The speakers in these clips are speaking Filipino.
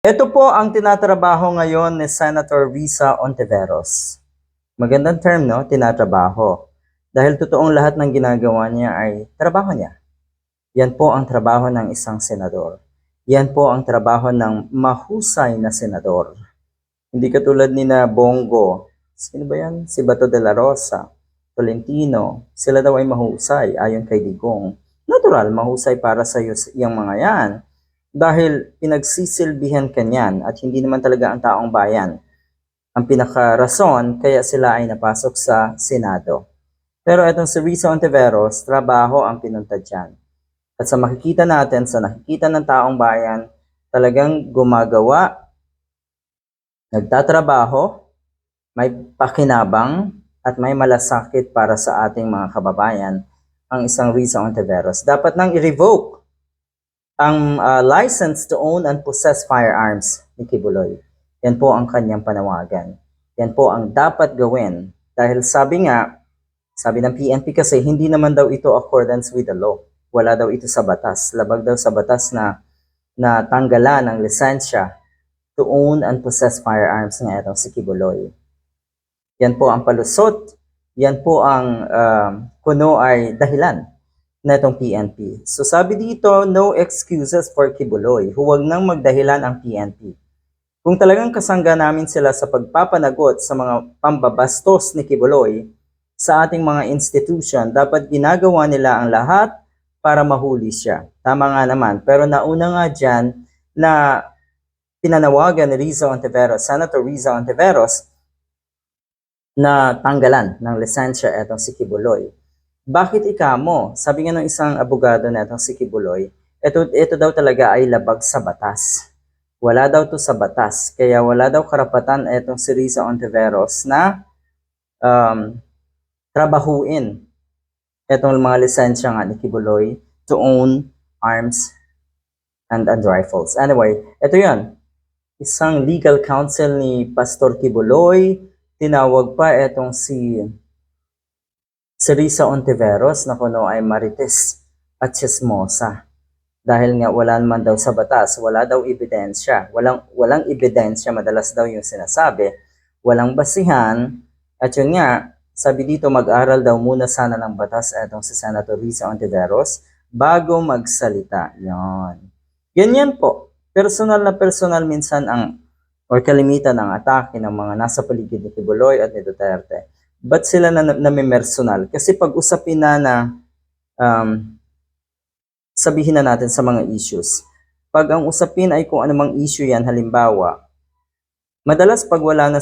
Ito po ang tinatrabaho ngayon ni Senator Risa Ontiveros. Magandang term, no? Tinatrabaho. Dahil totoong lahat ng ginagawa niya ay trabaho niya. Yan po ang trabaho ng isang senador. Yan po ang trabaho ng mahusay na senador. Hindi katulad ni na Bongo. Sino ba yan? Si Bato de la Rosa, Tolentino. Sila daw ay mahusay ayon kay Digong. Natural, mahusay para sa iyo yung mga yan. Dahil pinagsisilbihan kanyan at hindi naman talaga ang taong bayan ang pinakarason kaya sila ay napasok sa Senado. Pero itong si Risa Ontiveros, trabaho ang pinunta dyan. At sa makikita natin, sa nakikita ng taong bayan, talagang gumagawa, nagtatrabaho, may pakinabang, at may malasakit para sa ating mga kababayan ang isang Risa Ontiveros. Dapat nang i-revoke ang license to own and possess firearms ni Kibuloy. Yan po ang kanyang panawagan. Yan po ang dapat gawin. Dahil sabi ng PNP kasi, hindi naman daw ito accordance with the law. Wala daw ito sa batas. Labag daw sa batas na tanggalan ng lisensya to own and possess firearms nga itong si Kibuloy. Yan po ang palusot. Yan po ang kuno ay dahilan na itong PNP. So sabi dito, no excuses for Kibuloy. Huwag nang magdahilan ang PNP. Kung talagang kasangga namin sila sa pagpapanagot sa mga pambabastos ni Kibuloy sa ating mga institution, dapat ginagawa nila ang lahat para mahuli siya. Tama nga naman. Pero nauna nga dyan na pinanawagan ni Risa Ontiveros, Senator Risa Ontiveros, na tanggalan ng lisensya itong si Kibuloy. Bakit ikamo? Sabi nga ng isang abogado na itong si Kibuloy, ito daw talaga ay labag sa batas. Wala daw to sa batas. Kaya wala daw karapatan itong si Risa Ontiveros na trabahuin itong mga lisensya nga ni Kibuloy to own arms and rifles. Anyway, ito yan. Isang legal counsel ni Pastor Kibuloy, tinawag pa itong si Risa Ontiveros na kuno ay marites at chismosa. Dahil nga wala naman daw sa batas, wala daw ebidensya. Walang ebidensya, madalas daw yung sinasabi. Walang basihan. At yun nga, sabi dito mag-aral daw muna sana ng batas itong si Senator Risa Ontiveros bago magsalita. Yan. Ganyan po. Personal na personal minsan or kalimitan ang atake ng mga nasa paligid ni Kibuloy at ni Duterte. Ba't sila namimersonal? Kasi pag usapin na sabihin na natin sa mga issues. Pag ang usapin ay kung anumang issue yan, halimbawa, madalas pag wala na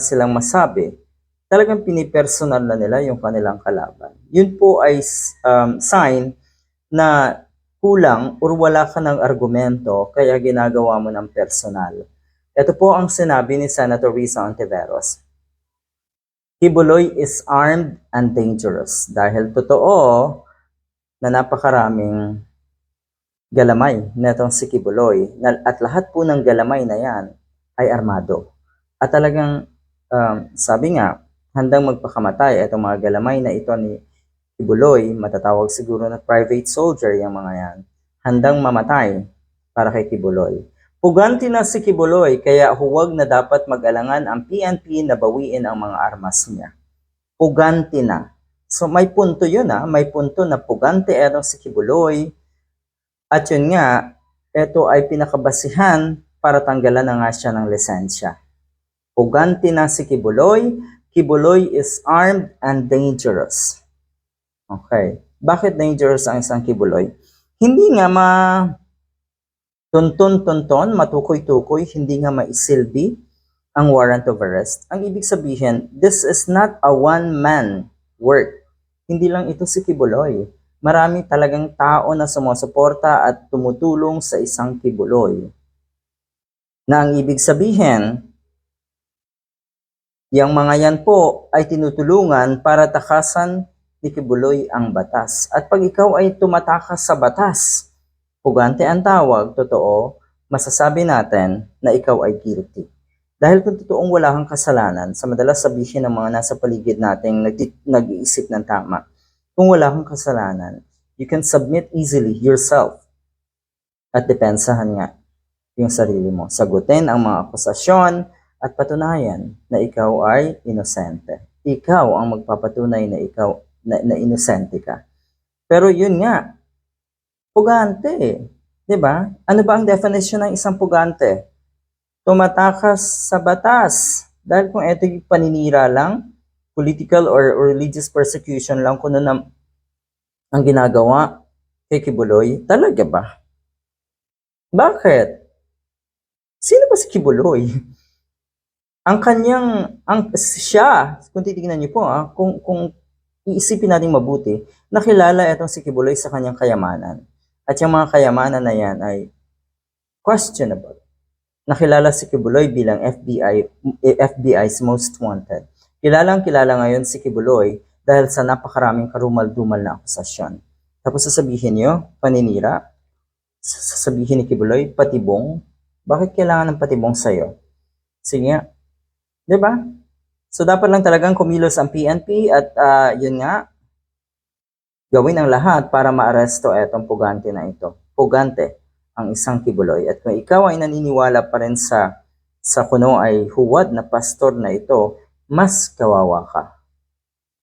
silang masabi, talagang pinipersonal na nila yung kanilang kalaban. Yun po ay sign na kulang or wala ka ng argumento kaya ginagawa mo ng personal. Ito po ang sinabi ni Senator Risa Ontiveros. Kibuloy is armed and dangerous dahil totoo na napakaraming galamay na itong si Kibuloy at lahat po ng galamay na yan ay armado. At talagang sabi nga, handang magpakamatay itong mga galamay na ito ni Kibuloy, matatawag siguro na private soldier yung mga yan, handang mamatay para kay Kibuloy. Puganti na si Kibuloy kaya huwag na dapat mag-alangan ang PNP na bawiin ang mga armas niya. Puganti na. So may punto yun may punto na puganti etong si Kibuloy. At yun nga, ito ay pinakabasihan para tanggalan na nga siya ng lisensya. Puganti na si Kibuloy. Kibuloy is armed and dangerous. Okay. Bakit dangerous ang isang Kibuloy? Hindi nga tunton-tunton, matukoy-tukoy, hindi nga maisilbi ang warrant of arrest. Ang ibig sabihin, this is not a one-man work. Hindi lang ito si Kibuloy. Marami talagang tao na sumusuporta at tumutulong sa isang Kibuloy. Na ang ibig sabihin, yung mga yan po ay tinutulungan para takasan ni Kibuloy ang batas. At pag ikaw ay tumatakas sa batas, pugante ang tawag, totoo, masasabi natin na ikaw ay guilty. Dahil kung totoong wala kang kasalanan, sa madalas sabihin ng mga nasa paligid nating nag-iisip ng tama, kung wala kang kasalanan, you can submit easily yourself at depensahan nga yung sarili mo. Sagutin ang mga akusasyon at patunayan na ikaw ay inosente. Ikaw ang magpapatunay na ikaw na inosente ka. Pero yun nga, pugante eh. 'Di ba? Ano ba ang definition ng isang pugante? Tumatakas sa batas. Dahil kung ito yung paninira lang, political or religious persecution lang kung ano ang ginagawa kay Kibuloy, talaga ba? Bakit? Sino ba si Kibuloy? Siya, kung titignan niyo po, kung iisipin natin mabuti, nakilala itong si Kibuloy sa kanyang kayamanan. At yung mga kayamanan na yan ay questionable. Nakilala si Kibuloy bilang FBI's most wanted. Kilala ngayon si Kibuloy dahil sa napakaraming karumal-dumal na akusasyon. Tapos sasabihin niyo, paninira, sasabihin ni Kibuloy, patibong. Bakit kailangan ng patibong sa'yo? Sige nga. 'Di ba? So dapat lang talagang kumilos ang PNP at yun nga, gawin ang lahat para maaresto etong pugante na ito. Pugante ang isang Kibuloy. At kung ikaw ay naniniwala pa rin sa kuno ay huwad na pastor na ito, mas kawawa ka.